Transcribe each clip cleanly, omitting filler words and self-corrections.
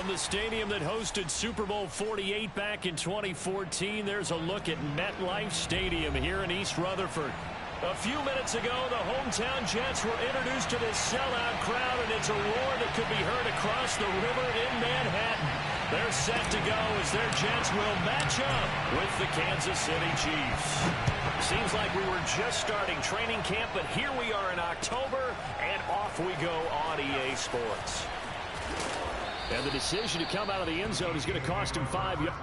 the stadium that hosted Super Bowl 48 back in 2014. There's a look at MetLife Stadium here in East Rutherford. A few minutes ago, the hometown Jets were introduced to this sellout crowd, and it's a roar that could be heard across the river in Manhattan. They're set to go as their Jets will match up with the Kansas City Chiefs. Seems like we were just starting training camp, but here we are in October, and off we go on EA Sports. And the decision to come out of the end zone is going to cost him 5 yards.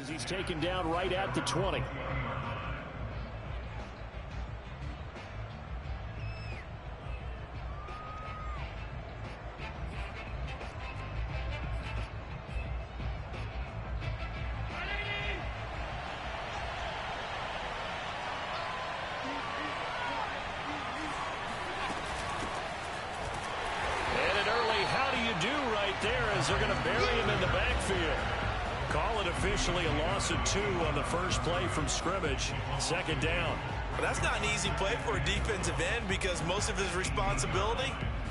As he's taken down right at the 20. And an early how do you do right there as they're going to bury him in the backfield. Call it officially a loss of 2 on the first play from scrimmage. Second down. Well, that's not an easy play for a defensive end because most of his responsibility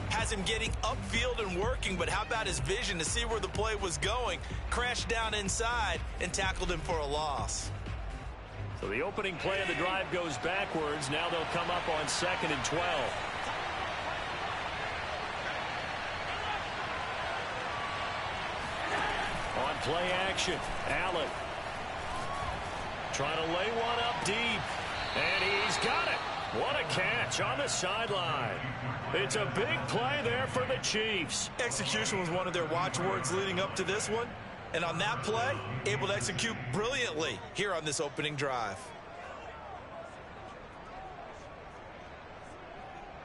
has him getting upfield and working, but how about his vision to see where the play was going, crashed down inside, and tackled him for a loss. So the opening play of the drive goes backwards. Now they'll come up on 2nd and 12. On play action, Allen trying to lay one up deep, and he's got it. What a catch on the sideline. It's a big play there for the Chiefs. Execution was one of their watchwords leading up to this one, and on that play, able to execute brilliantly here on this opening drive.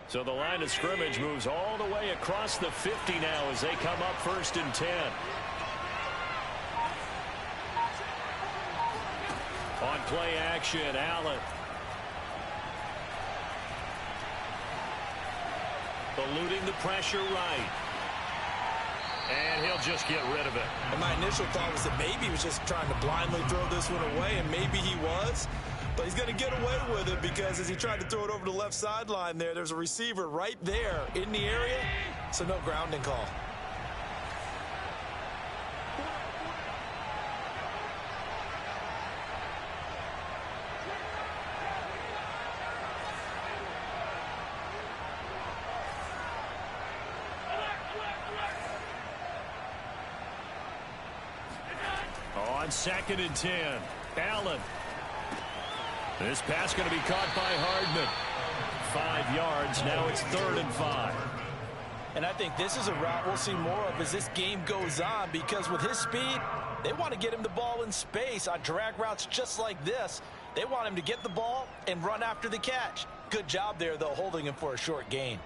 So the line of scrimmage moves all the way across the 50 now as they come up 1st and 10. On play action, Allen. Eluding the pressure right. And he'll just get rid of it. And my initial thought was that maybe he was just trying to blindly throw this one away, and maybe he was. But he's going to get away with it because as he tried to throw it over the left sideline there's a receiver right there in the area, so no grounding call. On 2nd and 10, Allen. This pass going to be caught by Hardman. 5 yards. Now it's 3rd and 5. And I think this is a route we'll see more of as this game goes on, because with his speed, they want to get him the ball in space on drag routes just like this. They want him to get the ball and run after the catch. Good job there, though, holding him for a short gain.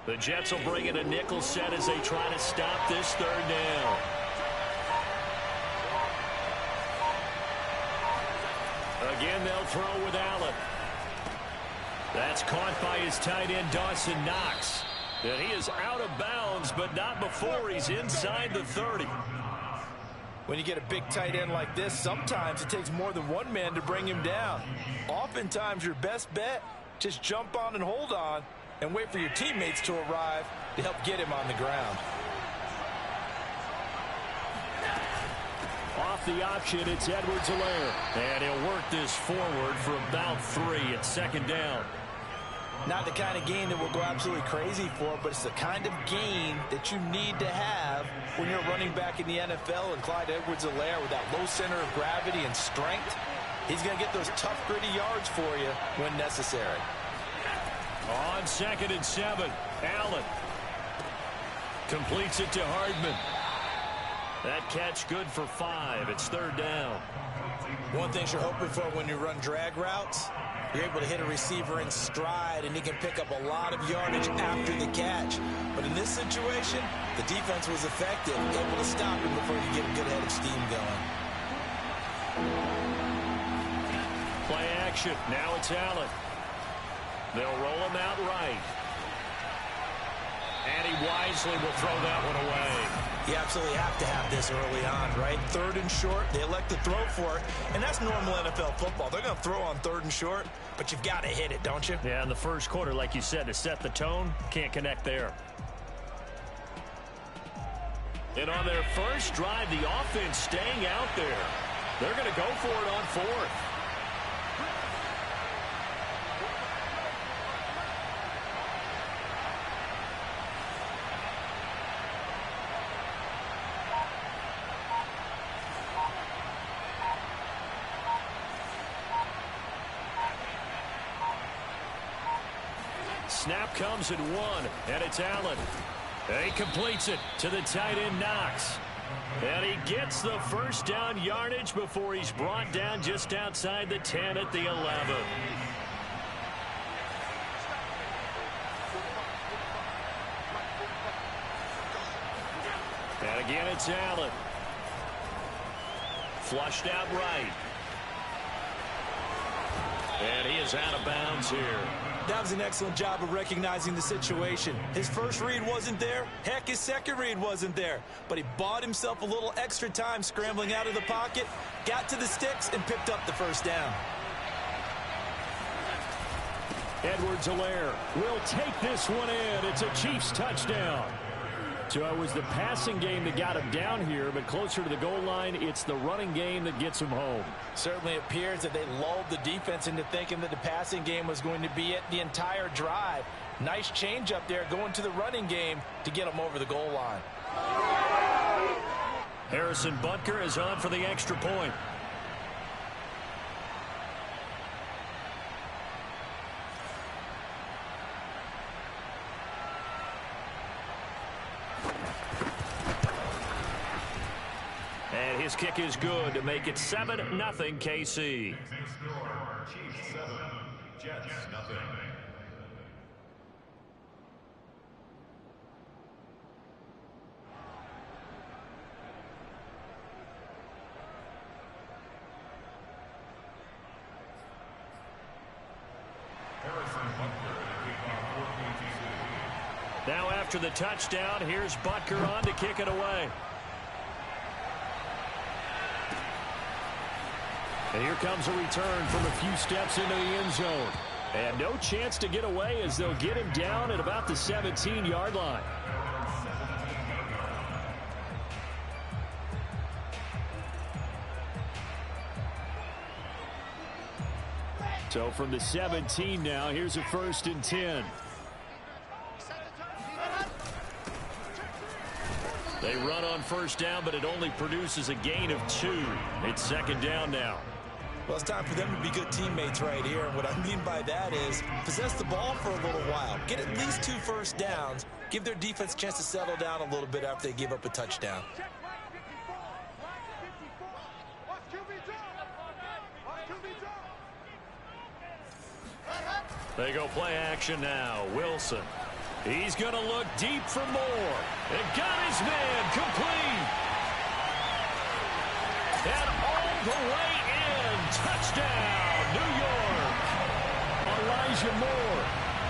The Jets will bring in a nickel set as they try to stop this 3rd down. Again, they'll throw with Allen. That's caught by his tight end, Dawson Knox. And he is out of bounds, but not before he's inside the 30. When you get a big tight end like this, sometimes it takes more than one man to bring him down. Oftentimes, your best bet, just jump on and hold on and wait for your teammates to arrive to help get him on the ground. Off the option, it's Edwards-Helaire. And he'll work this forward for about 3 at 2nd down. Not the kind of gain that we'll go absolutely crazy for, but it's the kind of gain that you need to have when you're running back in the NFL. And Clyde Edwards-Helaire, with that low center of gravity and strength, he's going to get those tough, gritty yards for you when necessary. On 2nd and 7, Allen completes it to Hardman. That catch good for 5. It's 3rd down. One thing you're hoping for when you run drag routes, you're able to hit a receiver in stride, and he can pick up a lot of yardage after the catch. But in this situation, The defense was effective, able to stop him before he could get a good head of steam going. Play action. Now it's Allen. They'll roll him out right. And he wisely will throw that one away. You absolutely have to have this early on, right? 3rd and short, they elect to throw for it, and that's normal NFL football. They're going to throw on 3rd and short, but you've got to hit it, don't you? Yeah, in the first quarter, like you said, to set the tone, can't connect there. And on their first drive, the offense staying out there. They're going to go for it on 4th. Snap comes at 1, and it's Allen. And he completes it to the tight end, Knox. And he gets the first down yardage before he's brought down just outside the 10 at the 11. And again, it's Allen. Flushed out right. And he is out of bounds here. That was an excellent job of recognizing the situation. His first read wasn't there. Heck, his second read wasn't there. But he bought himself a little extra time scrambling out of the pocket, got to the sticks, and picked up the first down. Edwards-Helaire will take this one in. It's a Chiefs touchdown. So it was the passing game that got him down here, but closer to the goal line, it's the running game that gets him home. Certainly appears that they lulled the defense into thinking that the passing game was going to be it the entire drive. Nice change up there going to the running game to get him over the goal line. Harrison Butker is on for the extra point. And his kick is good to make it 7-0 KC. Chiefs 7, Jets nothing. Now after the touchdown, here's Butker on to kick it away. And here comes a return from a few steps into the end zone. And no chance to get away as they'll get him down at about the 17-yard line. So from the 17 now, here's a 1st and 10. They run on first down, but it only produces a gain of 2. It's 2nd down now. Well, it's time for them to be good teammates right here. And what I mean by that is possess the ball for a little while. Get at least 2 first downs. Give their defense a chance to settle down a little bit after they give up a touchdown. They go play action now. Wilson. He's going to look deep for more. And got his man complete. And all the way in. Touchdown, New York. Elijah Moore,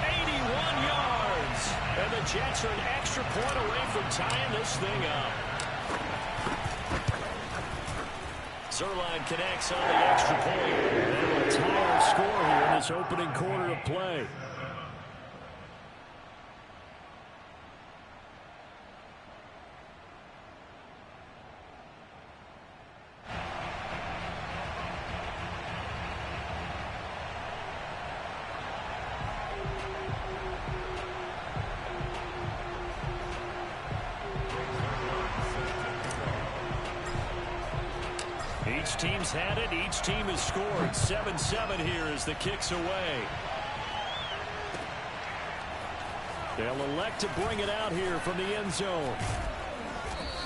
81 yards. And the Jets are an extra point away from tying this thing up. Zuerlein connects on the extra point. And will tie our score here in this opening quarter of play. Each team's had it. Each team has scored. 7-7 here as the kick's away. They'll elect to bring it out here from the end zone.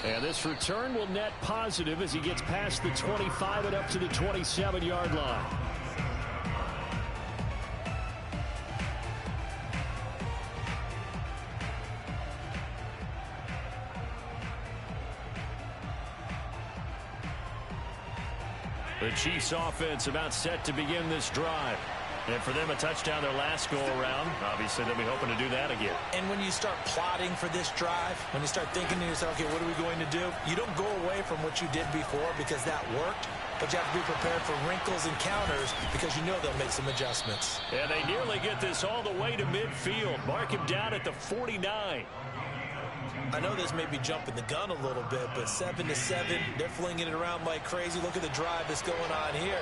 And this return will net positive as he gets past the 25 and up to the 27-yard line. The Chiefs offense about set to begin this drive. And for them, a touchdown their last go-around. Obviously, they'll be hoping to do that again. And when you start plotting for this drive, when you start thinking to yourself, okay, what are we going to do? You don't go away from what you did before because that worked, but you have to be prepared for wrinkles and counters because you know they'll make some adjustments. And they nearly get this all the way to midfield. Mark him down at the 49. I know this may be jumping the gun a little bit, but 7-7, they're flinging it around like crazy. Look at the drive that's going on here.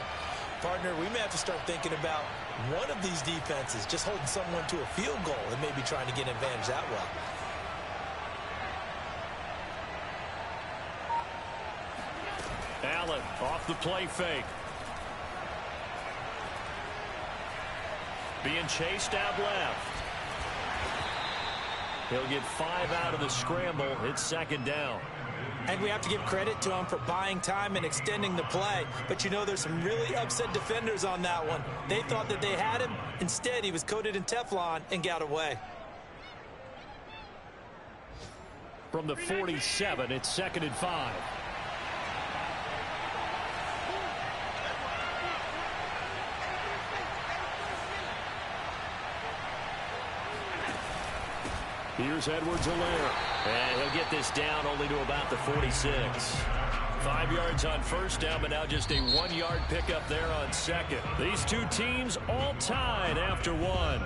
Partner, we may have to start thinking about one of these defenses just holding someone to a field goal and maybe trying to get an advantage that way. Allen off the play fake. Being chased out left. He'll get 5 out of the scramble. It's second down. And we have to give credit to him for buying time and extending the play. But you know, there's some really upset defenders on that one. They thought that they had him. Instead, he was coated in Teflon and got away. From the 47, it's second and 5. Here's Edwards-Helaire. And he'll get this down only to about the 46. 5 yards on first down, but now just a 1-yard pickup there on second. These two teams all tied after one.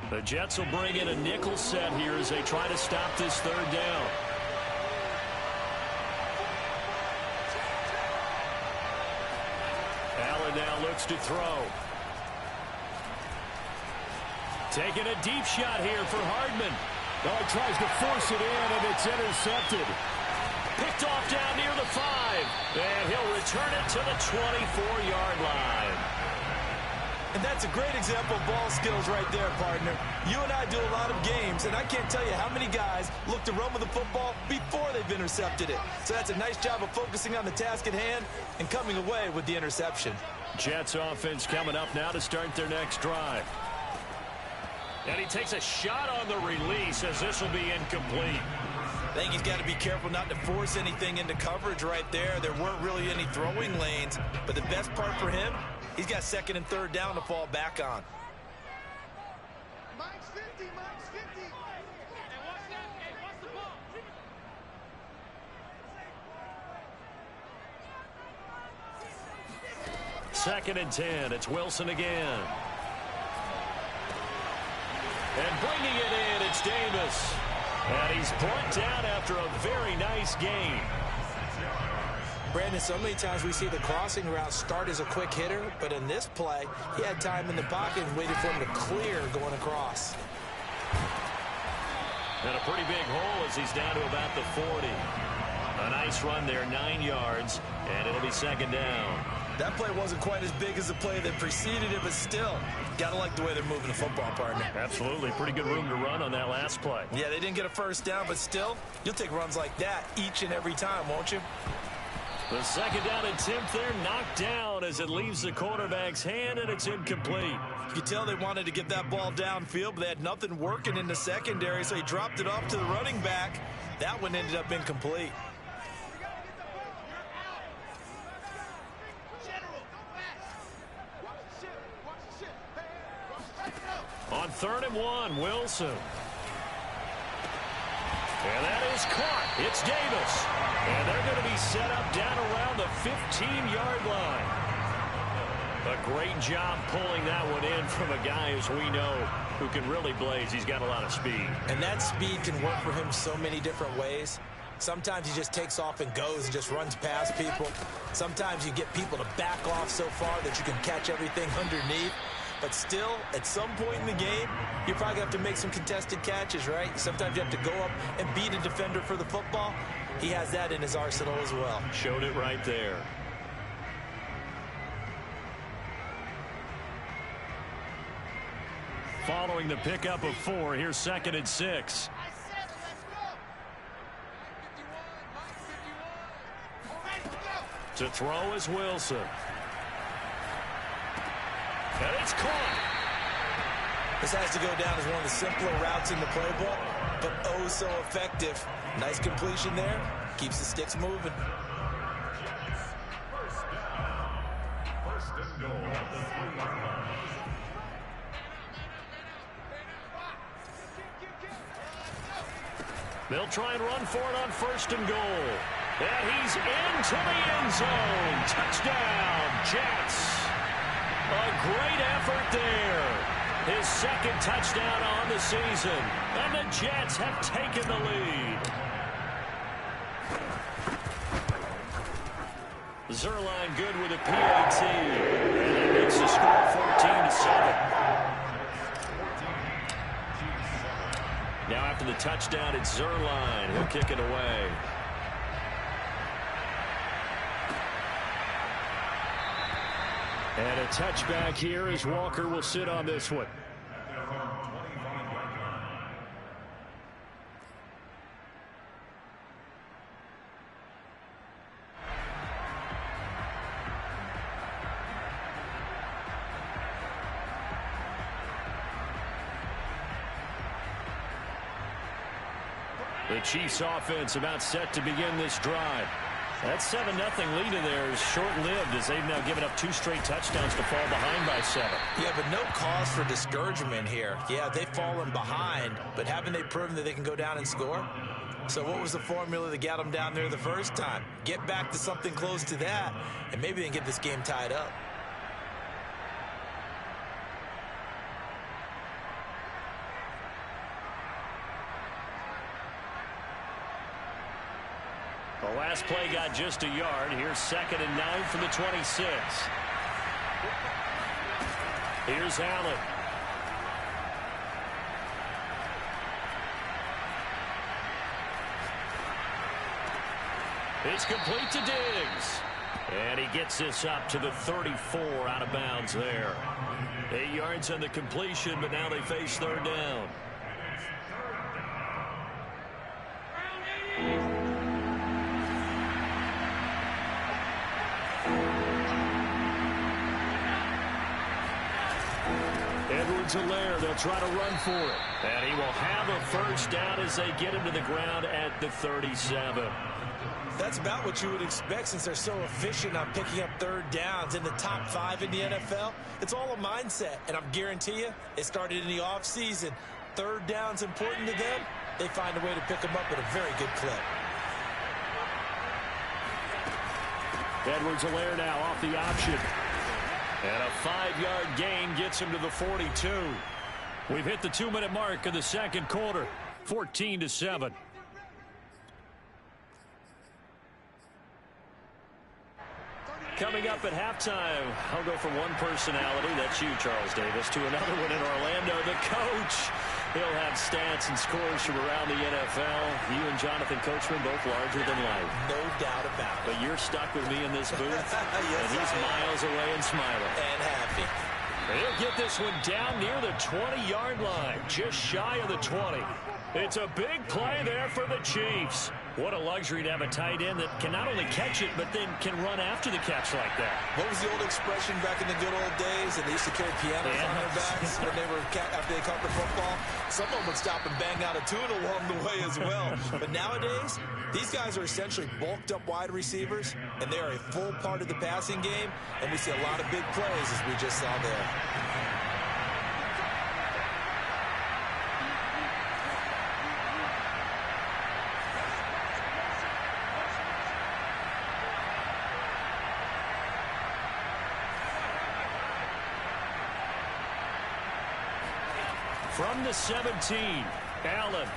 The Jets will bring in a nickel set here as they try to stop this third down. Allen now looks to throw. Taking a deep shot here for Hardman. Oh, he tries to force it in, and it's intercepted. Picked off down near the 5. And he'll return it to the 24-yard line. And that's a great example of ball skills right there, partner. You and I do a lot of games, and I can't tell you how many guys look to run with the football before they've intercepted it. So that's a nice job of focusing on the task at hand and coming away with the interception. Jets offense coming up now to start their next drive. And he takes a shot on the release as this will be incomplete. I think he's got to be careful not to force anything into coverage right there. There weren't really any throwing lanes, but the best part for him, he's got second and third down to fall back on. Mike's 50, Mike's 50. Hey, watch that. Hey, watch the ball. Second and 10. It's Wilson again. And bringing it in, it's Davis. And he's brought down after a very nice gain. Brandon, so many times we see the crossing route start as a quick hitter, but in this play, he had time in the pocket and waited for him to clear going across. And a pretty big hole as he's down to about the 40. A nice run there, 9 yards, and it'll be second down. That play wasn't quite as big as the play that preceded it, but still, gotta like the way they're moving the football, partner. Absolutely. Pretty good room to run on that last play. Yeah, they didn't get a first down, but still, you'll take runs like that each and every time, won't you? The second down attempt there knocked down as it leaves the quarterback's hand, and it's incomplete. You could tell they wanted to get that ball downfield, but they had nothing working in the secondary, so he dropped it off to the running back. That one ended up incomplete. On 3rd and 1, Wilson. And that is caught. It's Davis. And they're going to be set up down around the 15-yard line. A great job pulling that one in from a guy, as we know, who can really blaze. He's got a lot of speed. And that speed can work for him so many different ways. Sometimes he just takes off and goes and just runs past people. Sometimes you get people to back off so far that you can catch everything underneath. But still, at some point in the game, you're probably going to have to make some contested catches, right? Sometimes you have to go up and beat a defender for the football. He has that in his arsenal as well. Showed it right there. Following the pickup of 4, here's 2nd and 6. To throw is Wilson. And it's caught. This has to go down as one of the simpler routes in the playbook, but oh so effective. Nice completion there. Keeps the sticks moving. First and goal at the 3-yard line. They'll try and run for it on first and goal. And he's into the end zone. Touchdown, Jets. A great effort there. His second touchdown on the season. And the Jets have taken the lead. Zuerlein good with a PAT. And that makes the score 14-7. Now after the touchdown, it's Zuerlein. He'll kick it away. And a touchback here as Walker will sit on this one. The Chiefs offense about set to begin this drive. That 7-0 lead in there is short-lived as they've now given up 2 straight touchdowns to fall behind by 7. Yeah, but no cause for discouragement here. Yeah, they've fallen behind, but haven't they proven that they can go down and score? So what was the formula that got them down there the first time? Get back to something close to that, and maybe they can get this game tied up. The last play got just a yard. Here's 2nd and 9 from the 26. Here's Allen. It's complete to Diggs. And he gets this up to the 34 out of bounds there. 8 yards on the completion, but now they face 3rd down. Edwards-Helaire, they'll try to run for it. And he will have a first down as they get him to the ground at the 37. That's about what you would expect since they're so efficient on picking up 3rd downs in the top 5 in the NFL. It's all a mindset, and I guarantee you, it started in the offseason. 3rd down's important to them. They find a way to pick them up at a very good clip. Edwards-Helaire now off the option. And a 5-yard gain gets him to the 42. We've hit the 2-minute mark of the second quarter. 14-7. Coming up at halftime, I'll go from one personality, that's you, Charles Davis, to another one in Orlando, the coach. He'll have stats and scores from around the NFL. You and Jonathan Coachman both larger than life. No doubt about it. But you're stuck with me in this booth, Yes, and he's miles away and smiling. And happy. He'll get this one down near the 20-yard line, just shy of the 20. It's a big play there for the Chiefs. What a luxury to have a tight end that can not only catch it, but then can run after the catch like that. What was the old expression back in the good old days? And they used to carry pianos on their backs when they were after they caught the football. Someone would stop and bang out a tune along the way as well. But nowadays, these guys are essentially bulked up wide receivers, and they are a full part of the passing game. And we see a lot of big plays as we just saw there. From the 17, Allen.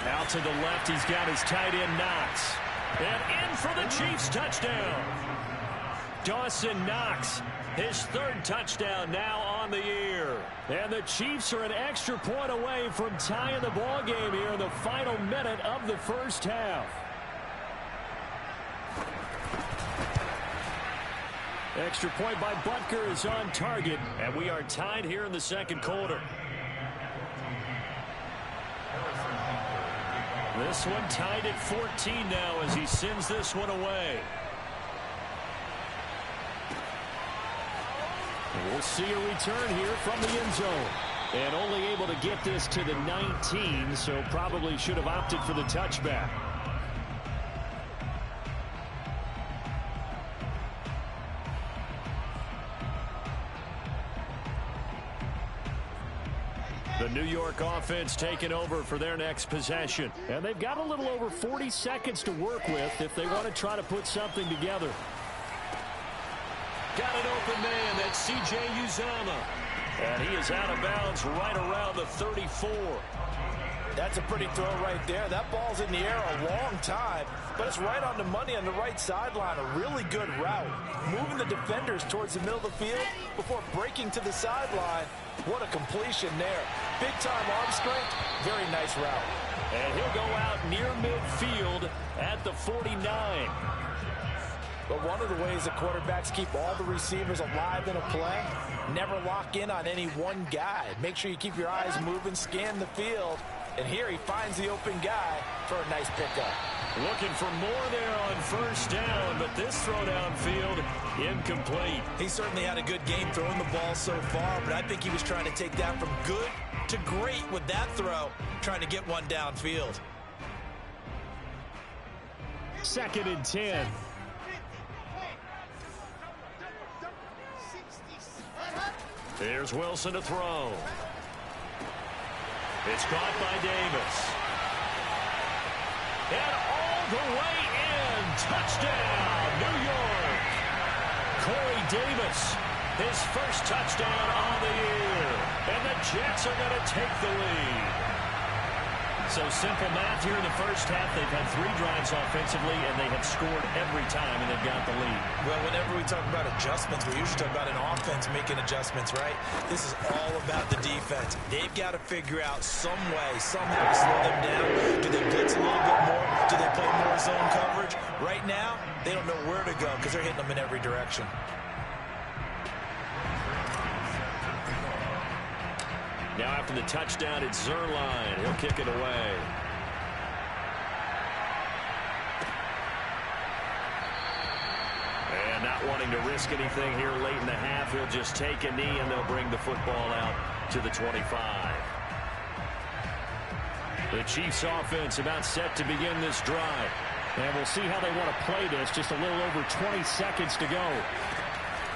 Out to the left, he's got his tight end, Knox. And in for the Chiefs touchdown. Dawson Knox, his 3rd touchdown now on the year. And the Chiefs are an extra point away from tying the ball game here in the final minute of the first half. Extra point by Butker is on target, and we are tied here in the second quarter. This one tied at 14 now as he sends this one away. And we'll see a return here from the end zone. And only able to get this to the 19, so probably should have opted for the touchback. The New York offense taking over for their next possession. And they've got a little over 40 seconds to work with if they want to try to put something together. Got an open man. That's C.J. Uzomah. And he is out of bounds right around the 34. That's a pretty throw right there. That ball's in the air a long time, but it's right on the money on the right sideline. A really good route. Moving the defenders towards the middle of the field before breaking to the sideline. What a completion there. Big-time arm strength. Very nice route. And he'll go out near midfield at the 49. But one of the ways that quarterbacks keep all the receivers alive in a play, never lock in on any one guy. Make sure you keep your eyes moving, scan the field. And here he finds the open guy for a nice pickup. Looking for more there on first down, but this throw downfield incomplete. He certainly had a good game throwing the ball so far, but I think he was trying to take that from good to great with that throw, trying to get one downfield. 2nd and 10. Here's Wilson to throw. It's caught by Davis. And all the way in. Touchdown, New York. Corey Davis, his first touchdown on the year. And the Jets are going to take the lead. So simple math here in the first half. They've had 3 drives offensively, and they have scored every time, and they've got the lead. Well, whenever we talk about adjustments, we usually talk about an offense making adjustments, right? This is all about the defense. They've got to figure out some way, somehow to slow them down. Do they blitz a little bit more? Do they play more zone coverage? Right now, they don't know where to go because they're hitting them in every direction. Now after the touchdown, it's Zuerlein. He'll kick it away. And not wanting to risk anything here late in the half, he'll just take a knee and they'll bring the football out to the 25. The Chiefs offense about set to begin this drive. And we'll see how they want to play this. Just a little over 20 seconds to go.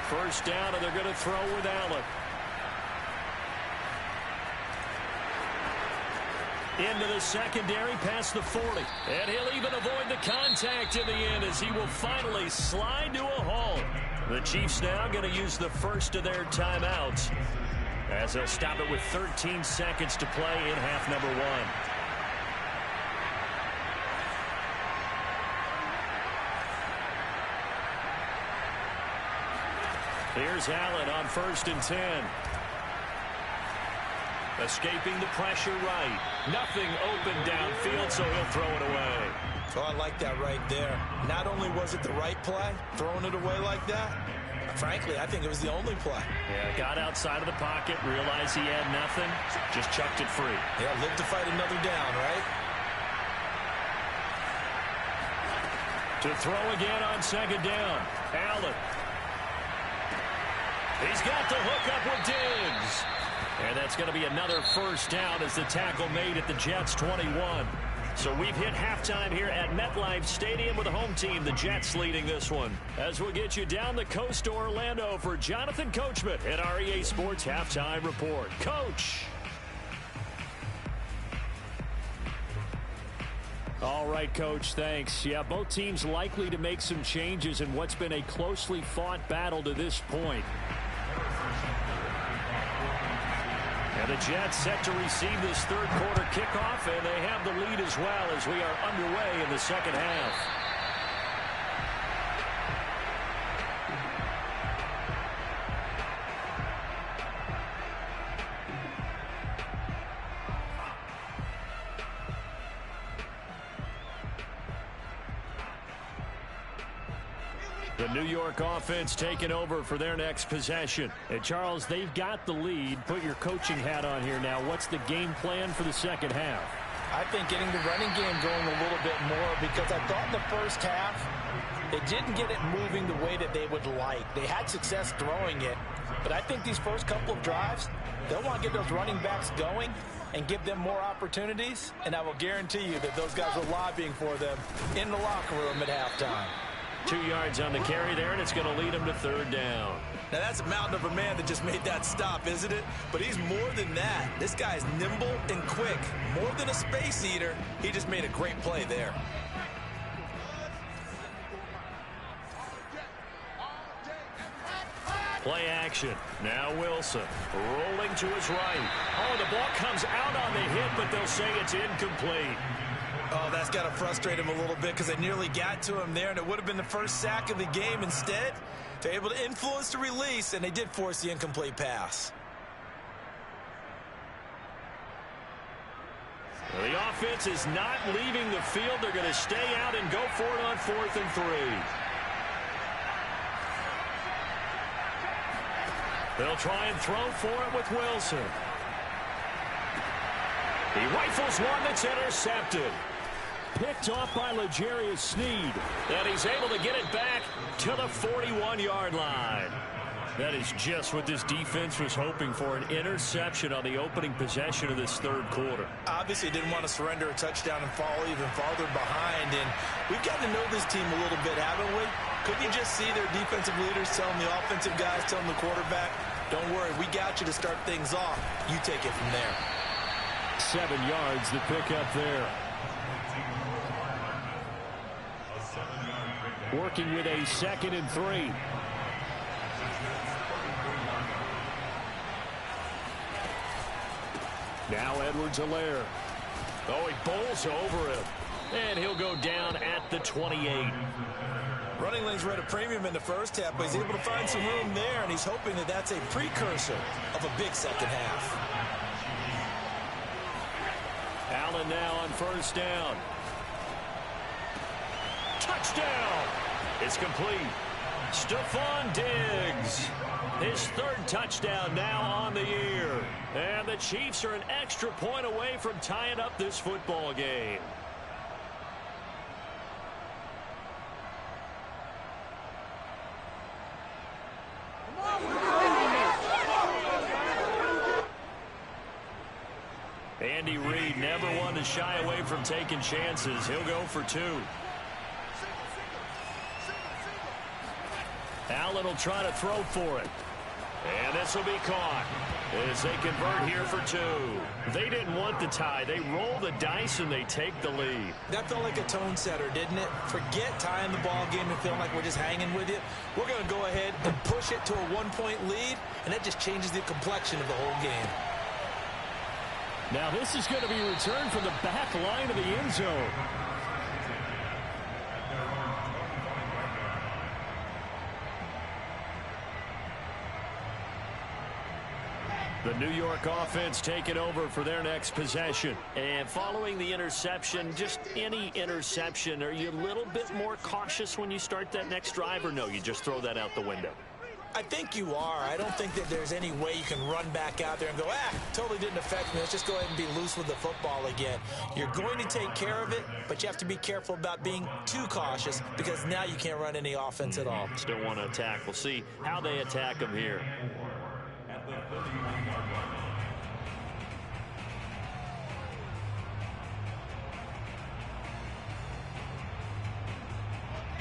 First down, and they're going to throw with Allen. Into the secondary, past the 40. And he'll even avoid the contact in the end as he will finally slide to a halt. The Chiefs now going to use the first of their timeouts as they'll stop it with 13 seconds to play in half number 1. Here's Allen on 1st and 10. Escaping the pressure right. Nothing open downfield, so he'll throw it away. Oh, I like that right there. Not only was it the right play, throwing it away like that, frankly, I think it was the only play. Yeah, got outside of the pocket, realized he had nothing, just chucked it free. Yeah, live to fight another down, right? To throw again on 2nd down. Allen. He's got the hook up with Diggs. And that's going to be another first down as the tackle made at the Jets' 21. So we've hit halftime here at MetLife Stadium with the home team, the Jets, leading this one. As we'll get you down the coast to Orlando for Jonathan Coachman at our EA Sports Halftime Report. Coach. All right, Coach, thanks. Yeah, both teams likely to make some changes in what's been a closely fought battle to this point. And the Jets set to receive this 3rd quarter kickoff, and they have the lead as well as we are underway in the 2nd half. The New York offense taking over for their next possession. And Charles, they've got the lead. Put your coaching hat on here now. What's the game plan for the 2nd half? I think getting the running game going a little bit more, because I thought in the first half they didn't get it moving the way that they would like. They had success throwing it, But I think these first couple of drives, they'll want to get those running backs going and give them more opportunities. And I will guarantee you that those guys were lobbying for them in the locker room at halftime. 2 yards on the carry there, and it's going to lead him to third down. Now, that's a mountain of a man that just made that stop, isn't it? But he's more than that. This guy is nimble and quick. More than a space eater, he just made a great play there. Play action. Now Wilson rolling to his right. Oh, the ball comes out on the hit, but they'll say it's incomplete. Oh, that's got to frustrate him a little bit because they nearly got to him there, and it would have been the first sack of the game. Instead, they're able to influence the release, and they did force the incomplete pass. Well, the offense is not leaving the field. They're going to stay out and go for it on 4th and 3. They'll try and throw for it with Wilson. He rifles one that's intercepted. Picked off by L'Jarius Sneed. And he's able to get it back to the 41-yard line. That is just what this defense was hoping for, an interception on the opening possession of this third quarter. Obviously didn't want to surrender a touchdown and fall even farther behind. And we've gotten to know this team a little bit, haven't we? Couldn't you just see their defensive leaders telling the offensive guys, telling the quarterback, don't worry, we got you to start things off. You take it from there. 7 yards to pick up there. Working with a 2nd and 3. Now Edwards-Helaire. Oh, he bowls over him. And he'll go down at the 28. Running lanes were at a premium in the first half, but he's able to find some room there, and he's hoping that that's a precursor of a big second half. Allen now on first down. Touchdown! It's complete. Stephon Diggs. His 3rd touchdown now on the year. And the Chiefs are an extra point away from tying up this football game. Andy Reid never one to shy away from taking chances. He'll go for 2. Allen will try to throw for it. And this will be caught as they convert here for 2. They didn't want the tie. They roll the dice and they take the lead. That felt like a tone setter, didn't it? Forget tying the ball game and feeling like we're just hanging with you. We're going to go ahead and push it to a 1-point lead, and that just changes the complexion of the whole game. Now this is going to be returned from the back line of the end zone. The New York offense taking over for their next possession. And following the interception, just any interception, are you a little bit more cautious when you start that next drive, or no, you just throw that out the window? I think you are. I don't think that there's any way you can run back out there and go, totally didn't affect me. Let's just go ahead and be loose with the football again. You're going to take care of it, but you have to be careful about being too cautious because now you can't run any offense at all. Still want to attack. We'll see how they attack them here.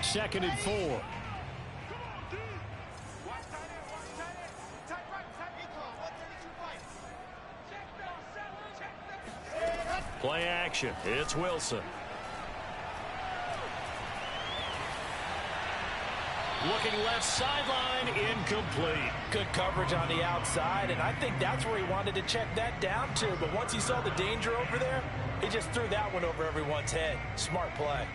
Second and 4. Play action. It's Wilson. Looking left sideline, incomplete. Good coverage on the outside, and I think that's where he wanted to check that down to. But once he saw the danger over there, he just threw that one over everyone's head. Smart play.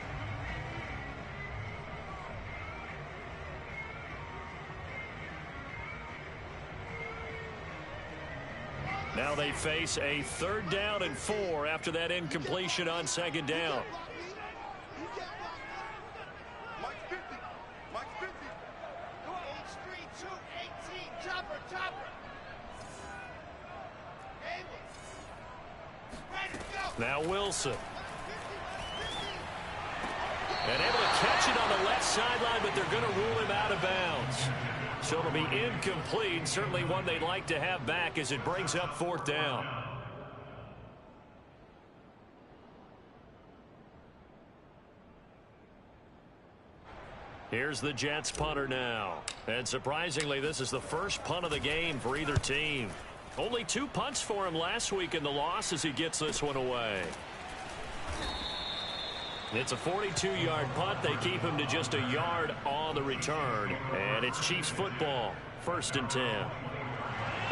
Now they face a 3rd down and 4 after that incompletion on 2nd down. Mike 50. Mike 50. Go on. H3, 2, 18. Chopper, chopper. Ready to go. Now Wilson. And able to catch it on the left sideline, but they're going to rule him out of bounds. So it'll be incomplete. Certainly one they'd like to have back as it brings up 4th down. Here's the Jets punter now. And surprisingly, this is the first punt of the game for either team. Only 2 punts for him last week in the loss as he gets this one away. It's a 42-yard punt. They keep him to just a yard on the return. And it's Chiefs football, 1st and 10.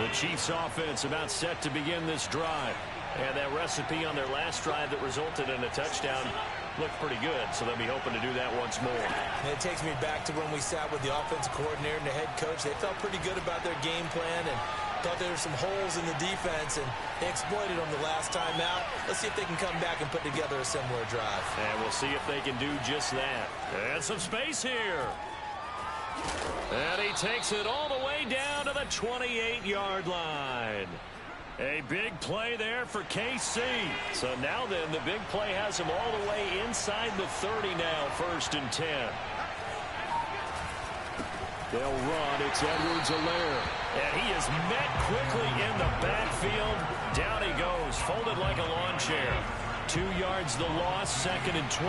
The Chiefs offense about set to begin this drive. And that recipe on their last drive that resulted in a touchdown looked pretty good, so they'll be hoping to do that once more. And it takes me back to when we sat with the offensive coordinator and the head coach. They felt pretty good about their game plan and thought there were some holes in the defense, and they exploited them the last time out. Let's see if they can come back and put together a similar drive. And we'll see if they can do just that. And some space here. And he takes it all the way down to the 28-yard line. A big play there for KC. So now then, the big play has him all the way inside the 30 now, 1st and 10. They'll run. It's Edwards-Helaire. And he is met quickly in the backfield. Down he goes, folded like a lawn chair. 2 yards the loss, 2nd and 12.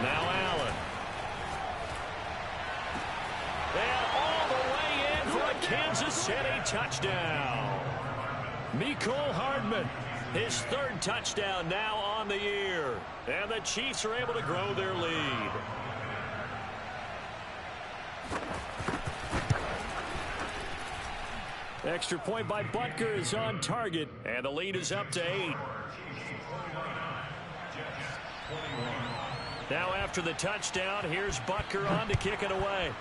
Now Allen. And all the way in for a Kansas City touchdown. Mecole Hardman, his 3rd touchdown now on the year. And the Chiefs are able to grow their lead. Extra point by Butker is on target, and the lead is up to 8. Now after the touchdown, here's Butker on to kick it away.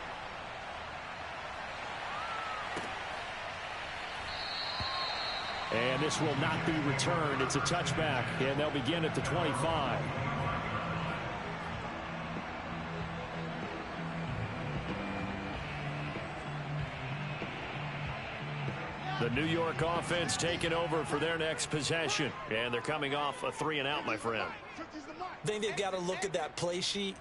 And this will not be returned. It's a touchback, and they'll begin at the 25. The New York offense taking over for their next possession. And they're coming off a 3-and-out, my friend. I think they've got to look at that play sheet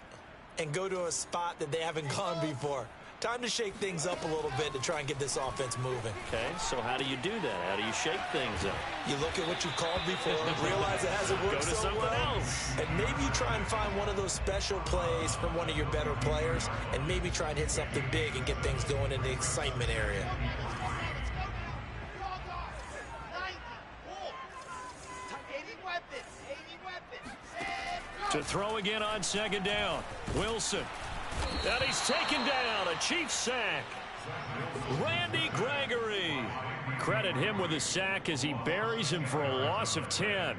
and go to a spot that they haven't gone before. Time to shake things up a little bit to try and get this offense moving. Okay, so how do you do that? How do you shake things up? You look at what you called before, realize it hasn't worked so so well, else. and maybe you try and find one of those special plays from one of your better players, and maybe try and hit something big and get things going in the excitement area. To throw again on 2nd down. Wilson. And he's taken down. A Chiefs sack. Randy Gregory. Credit him with a sack as he buries him for a loss of 10.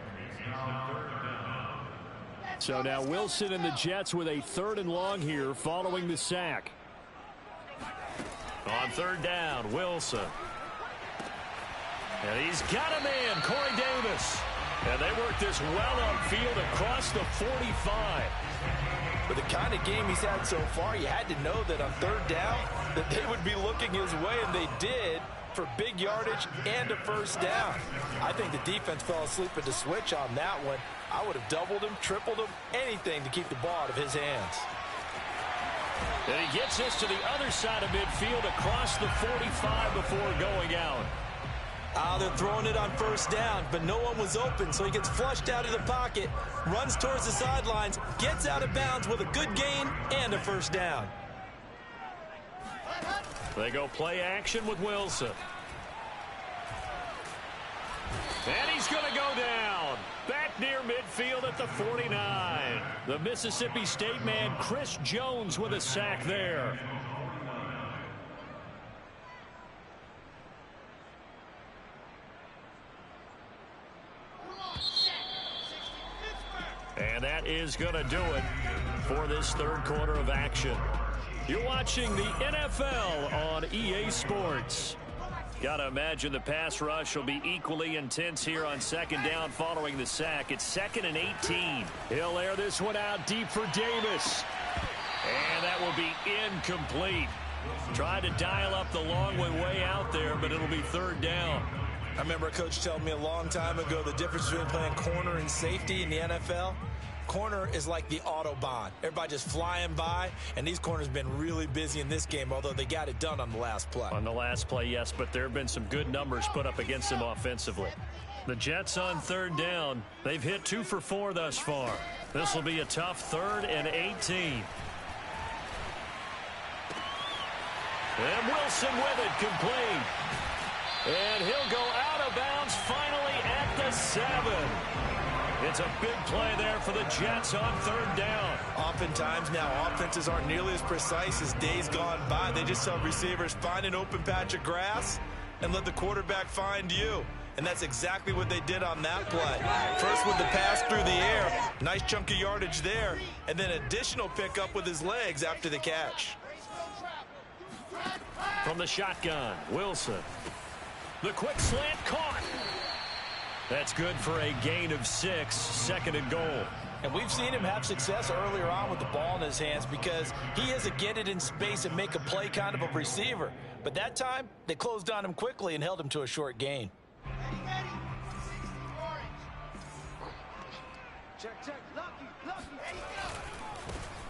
So now Wilson and the Jets with a 3rd and long here following the sack. On 3rd down, Wilson. And he's got him in, Corey Davis. And they work this well upfield across the 45. With the kind of game he's had so far, you had to know that on 3rd down that they would be looking his way, and they did, for big yardage and a 1st down. I think the defense fell asleep at the switch on that one. I would have doubled him, tripled him, anything to keep the ball out of his hands. And he gets this to the other side of midfield across the 45 before going out. They're throwing it on 1st down, but no one was open, so he gets flushed out of the pocket, runs towards the sidelines, gets out of bounds with a good gain and a 1st down. They go play action with Wilson. And he's going to go down. Back near midfield at the 49. The Mississippi State man, Chris Jones, with a sack there. And that is going to do it for this 3rd quarter of action. You're watching the NFL on EA Sports. Got to imagine the pass rush will be equally intense here on 2nd down following the sack. It's 2nd and 18. He'll air this one out deep for Davis. And that will be incomplete. Tried to dial up the long way out there, but it'll be 3rd down. I remember a coach telling me a long time ago the difference between playing corner and safety in the NFL. corner is like the Autobahn. Everybody just flying by, and these corners have been really busy in this game, although they got it done on the last play. On the last play, yes, but there have been some good numbers put up against them offensively. The Jets on third down. They've hit 2 for 4 thus far. This will be a tough 3rd and 18. And Wilson with it, complete. And he'll go out of bounds finally at the 7. It's a big play there for the Jets on third down. Oftentimes now, offenses aren't nearly as precise as days gone by. They just tell receivers, find an open patch of grass and let the quarterback find you. And that's exactly what they did on that play. First with the pass through the air, nice chunk of yardage there, and then additional pickup with his legs after the catch. From the shotgun, Wilson. The quick slant caught. That's good for a gain of 6, 2nd and goal. And we've seen him have success earlier on with the ball in his hands because he is a get it in space and make a play kind of a receiver. But that time, they closed on him quickly and held him to a short gain.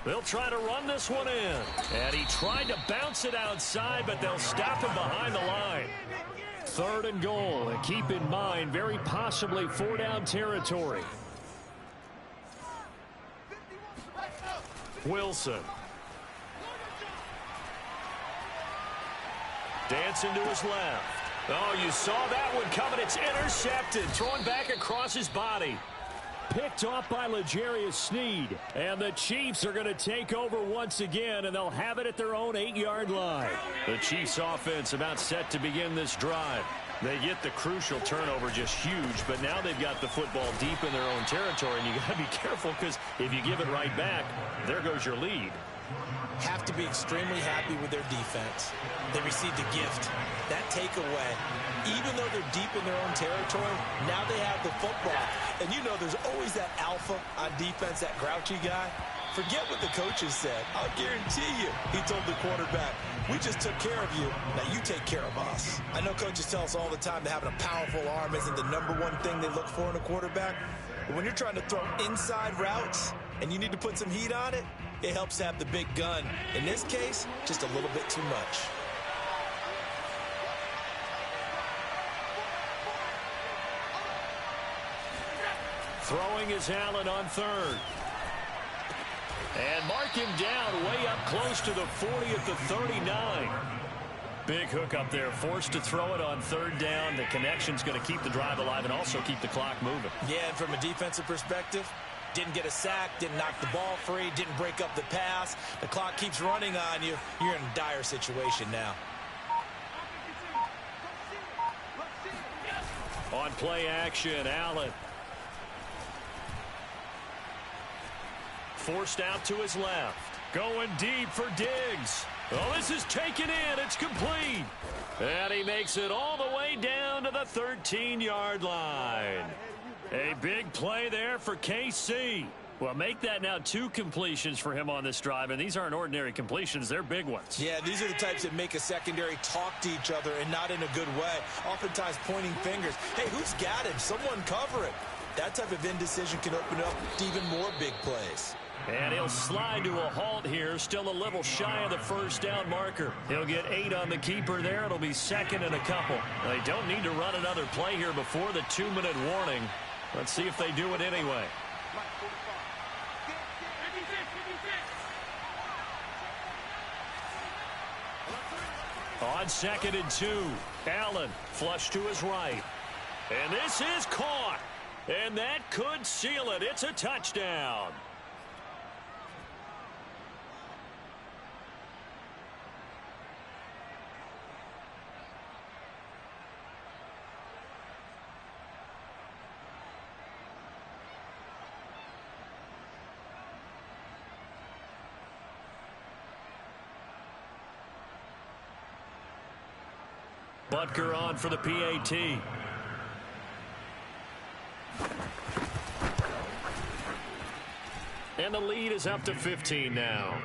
They'll try to run this one in. And he tried to bounce it outside, but they'll stop him behind the line. 3rd and goal. And keep in mind, very possibly 4-down territory. Wilson. Dancing to his left. Oh, you saw that one coming. It's intercepted. Thrown back across his body. Picked off by L'Jarius Sneed. And the Chiefs are going to take over once again, and they'll have it at their own 8-yard line. The Chiefs offense about set to begin this drive. They get the crucial turnover, just huge, but now they've got the football deep in their own territory, and you got to be careful because if you give it right back, there goes your lead. Have to be extremely happy with their defense. They received a gift. That takeaway, even though they're deep in their own territory, now they have the football. And you know there's always that alpha on defense, that grouchy guy. Forget what the coaches said. I'll guarantee you, he told the quarterback, we just took care of you. Now you take care of us. I know coaches tell us all the time that having a powerful arm isn't the #1 thing they look for in a quarterback. But when you're trying to throw inside routes and you need to put some heat on it, it helps to have the big gun. In this case, just a little bit too much. Throwing is Allen on 3rd. And mark him down way up close to the 40 at the 39. Big hook up there, forced to throw it on 3rd down. The connection's going to keep the drive alive and also keep the clock moving. Yeah, and from a defensive perspective, didn't get a sack, didn't knock the ball free, didn't break up the pass. The clock keeps running on you. You're in a dire situation now. On play action, Allen. Forced out to his left. Going deep for Diggs. Oh, this is taken in. It's complete. And he makes it all the way down to the 13-yard line. A big play there for KC. Well, make that now 2 completions for him on this drive, and these aren't ordinary completions. They're big ones. Yeah, these are the types that make a secondary talk to each other and not in a good way. Oftentimes pointing fingers. Hey, who's got him? Someone cover it. That type of indecision can open up to even more big plays. And he'll slide to a halt here, still a little shy of the 1st down marker. He'll get 8 on the keeper there. It'll be 2nd and a couple. They don't need to run another play here before the 2-minute warning. Let's see if they do it anyway. On 2nd and 2, Allen flush to his right. And this is caught. And that could seal it. It's a touchdown. Butker on for the PAT. And the lead is up to 15 now.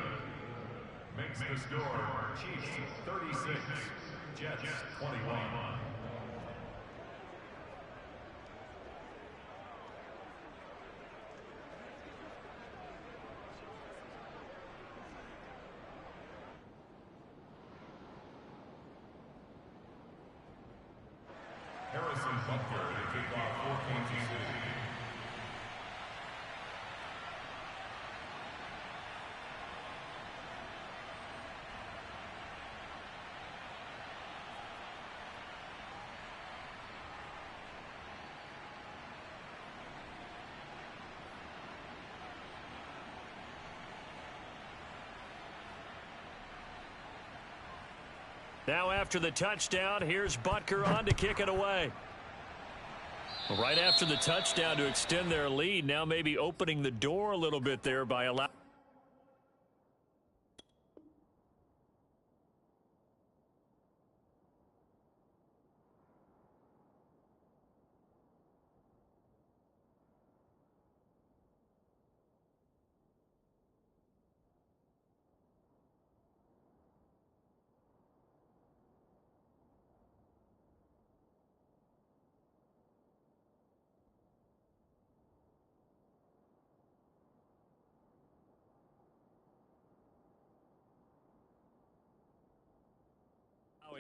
Makes the score Chiefs 36, Jets 21. Harrison Butker to kick off for Kansas City. Now after the touchdown, here's Butker on to kick it away. Right after the touchdown to extend their lead, now maybe opening the door a little bit there by allowing.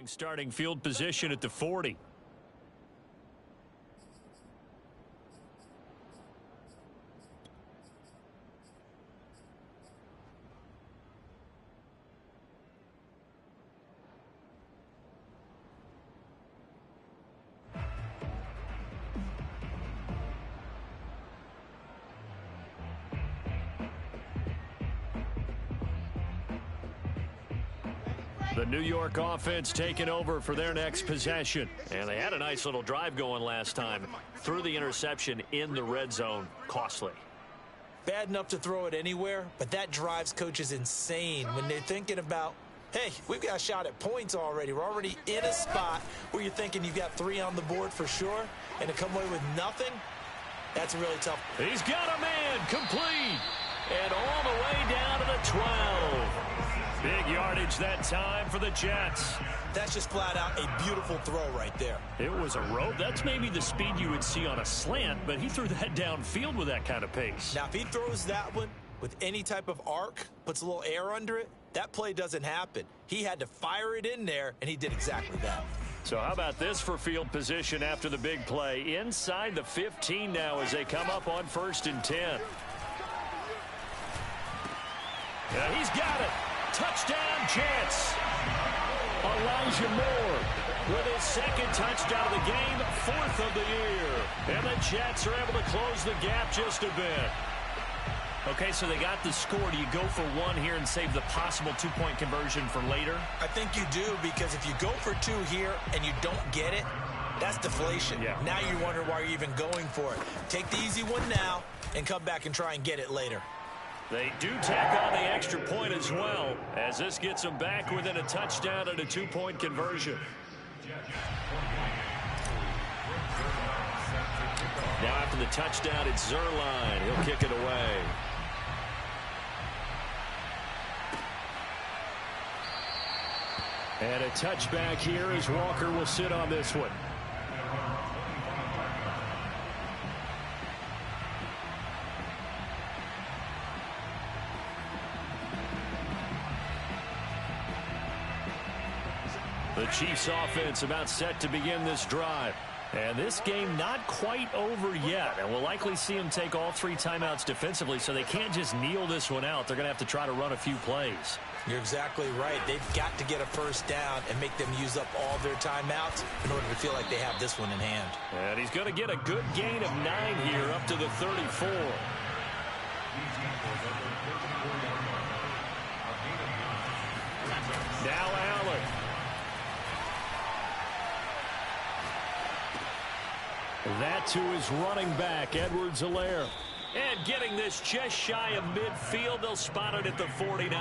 Starting field position at the 40. The New York offense taking over for their next possession. And they had a nice little drive going last time. Threw the interception in the red zone. Costly. Bad enough to throw it anywhere, but that drives coaches insane when they're thinking about, hey, we've got a shot at points already. We're already in a spot where you're thinking you've got 3 on the board for sure, and to come away with nothing, that's really tough. He's got a man complete. And all the way down to the 12. Big yardage that time for the Jets. That's just flat out a beautiful throw right there. It was a rope. That's maybe the speed you would see on a slant, but he threw that downfield with that kind of pace. Now, if he throws that one with any type of arc, puts a little air under it, that play doesn't happen. He had to fire it in there, and he did exactly that. So how about this for field position after the big play? Inside the 15 now as they come up on 1st and 10. Yeah, he's got it. Touchdown, Jets. Elijah Moore with his 2nd touchdown of the game, 4th of the year. And the Jets are able to close the gap just a bit. Okay, so they got the score. Do you go for 1 here and save the possible 2-point conversion for later? I think you do, because if you go for 2 here and you don't get it, that's deflation. Yeah. Now you wonder why you're even going for it. Take the easy one now and come back and try and get it later. They do tack on the extra point as well, as this gets them back within a touchdown and a 2-point conversion. Now after the touchdown, it's Zuerlein. He'll kick it away. And a touchback here as Walker will sit on this one. The Chiefs offense about set to begin this drive. And this game not quite over yet. And we'll likely see them take all 3 timeouts defensively, so they can't just kneel this one out. They're going to have to try to run a few plays. You're exactly right. They've got to get a first down and make them use up all their timeouts in order to feel like they have this one in hand. And he's going to get a good gain of 9 here up to the 34. Now Allen. That to his running back, Edwards-Helaire. And getting this just shy of midfield, they'll spot it at the 49.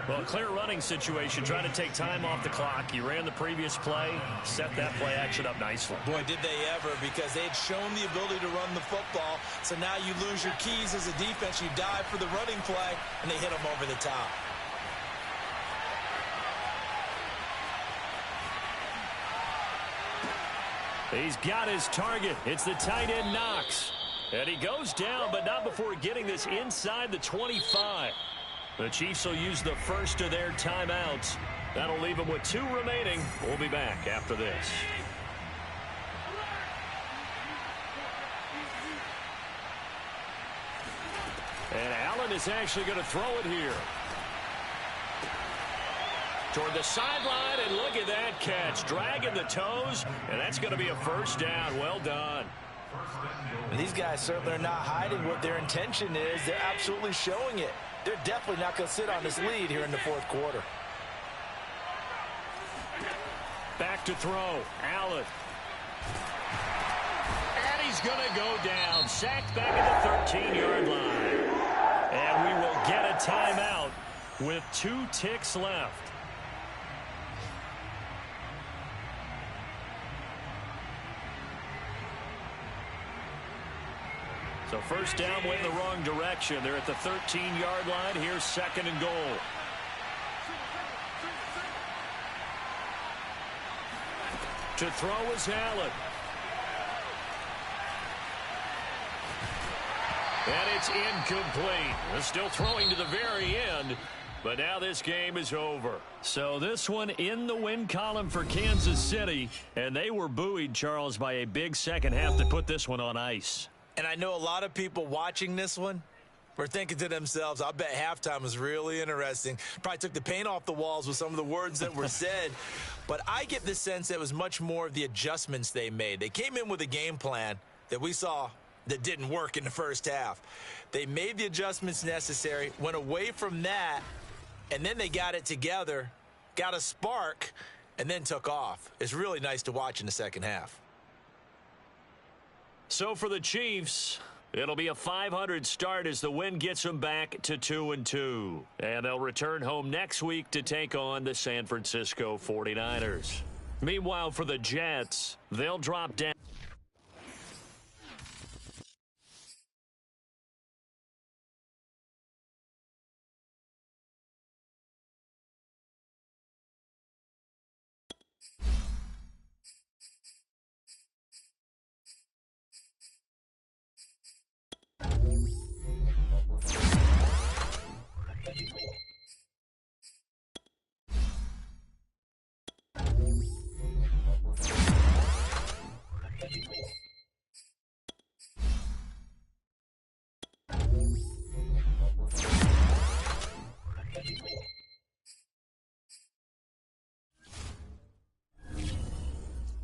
Well, clear running situation, trying to take time off the clock. He ran the previous play, set that play action up nicely. Boy, did they ever, because they had shown the ability to run the football. So now you lose your keys as a defense. You dive for the running play, and they hit them over the top. He's got his target. It's the tight end Knox. And he goes down, but not before getting this inside the 25. The Chiefs will use the first of their timeouts. That'll leave them with 2 remaining. We'll be back after this. And Allen is actually going to throw it here. Toward the sideline, and look at that catch. Dragging the toes, and that's going to be a first down. Well done. And these guys certainly are not hiding what their intention is. They're absolutely showing it. They're definitely not going to sit on this lead here in the fourth quarter. Back to throw. Allen. And he's going to go down. Sacked back at the 13-yard line. And we will get a timeout with 2 ticks left. So first down went in the wrong direction. They're at the 13-yard line. Here's second and goal. To throw is Allen. And it's incomplete. They're still throwing to the very end. But now this game is over. So this one in the win column for Kansas City. And they were buoyed, Charles, by a big second half that put this one on ice. And I know a lot of people watching this one were thinking to themselves, I bet halftime was really interesting. Probably took the paint off the walls with some of the words that were said. But I get the sense that it was much more of the adjustments they made. They came in with a game plan that we saw that didn't work in the first half. They made the adjustments necessary, went away from that, and then they got it together, got a spark, and then took off. It's really nice to watch in the second half. So for the Chiefs, it'll be a .500 start as the win gets them back to 2-2. And they'll return home next week to take on the San Francisco 49ers. Meanwhile, for the Jets, they'll drop down